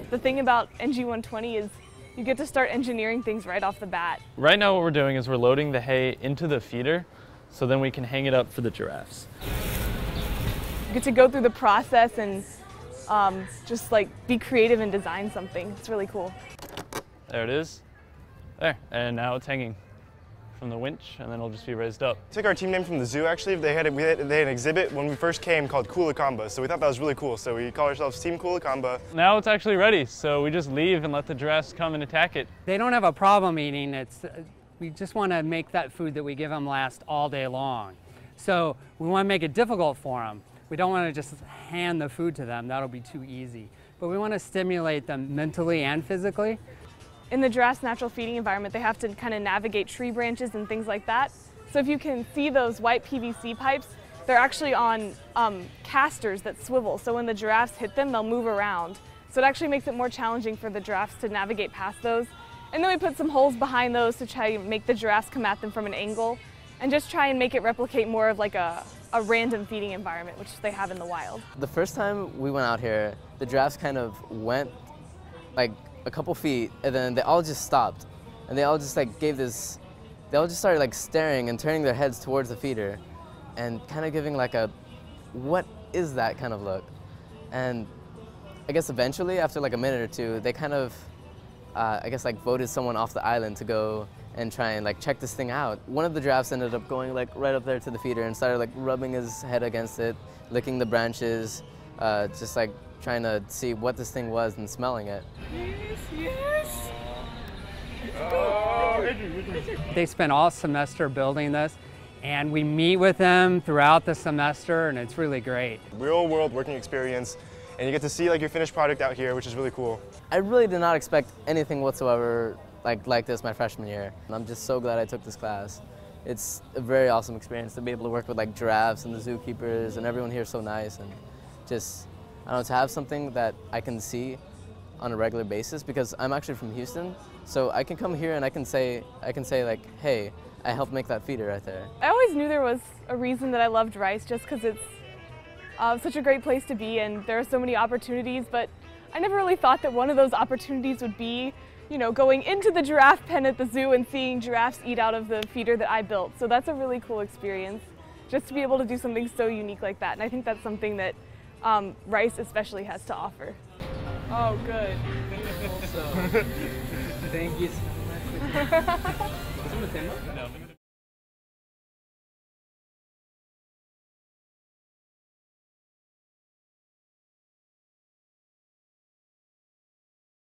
The thing about NG120 is you get to start engineering things right off the bat. Right now what we're doing is we're loading the hay into the feeder so then we can hang it up for the giraffes. You get to go through the process and just like be creative and design something. It's really cool. There it is. There, and now it's hanging from the winch, and then it'll just be raised up. Took our team name from the zoo, actually. They had an exhibit when we first came called Coolacamba, so we thought that was really cool. So we call ourselves Team Coolacamba. Now it's actually ready, so we just leave and let the giraffes come and attack it. They don't have a problem eating. We just want to make that food that we give them last all day long. So we want to make it difficult for them. We don't want to just hand the food to them. That'll be too easy. But we want to stimulate them mentally and physically. In the giraffes' natural feeding environment, they have to kind of navigate tree branches and things like that. So if you can see those white PVC pipes, they're actually on casters that swivel. So when the giraffes hit them, they'll move around. So it actually makes it more challenging for the giraffes to navigate past those. And then we put some holes behind those to try and make the giraffes come at them from an angle and just try and make it replicate more of like a random feeding environment, which they have in the wild. The first time we went out here, the giraffes kind of went like a couple feet, and then they all just stopped, and they all just like they all just started like staring and turning their heads towards the feeder, and kind of giving like a, what is that kind of look? And I guess eventually, after like a minute or two, they kind of, I guess like voted someone off the island to go and try and like check this thing out. One of the giraffes ended up going like right up there to the feeder and started like rubbing his head against it, licking the branches, just like trying to see what this thing was and smelling it. Yes, yes! They spent all semester building this, and we meet with them throughout the semester, and it's really great. Real world working experience, and you get to see like your finished product out here, which is really cool. I really did not expect anything whatsoever like this my freshman year, and I'm just so glad I took this class. It's a very awesome experience to be able to work with like giraffes and the zookeepers, and everyone here is so nice, and just, I don't know, to have something that I can see on a regular basis, because I'm actually from Houston, so I can come here and I can say like, hey, I helped make that feeder right there. I always knew there was a reason that I loved Rice, just because it's such a great place to be and there are so many opportunities, but I never really thought that one of those opportunities would be, you know, going into the giraffe pen at the zoo and seeing giraffes eat out of the feeder that I built. So that's a really cool experience, just to be able to do something so unique like that. And I think that's something that Rice especially has to offer. Oh, good. Also, thank you so much.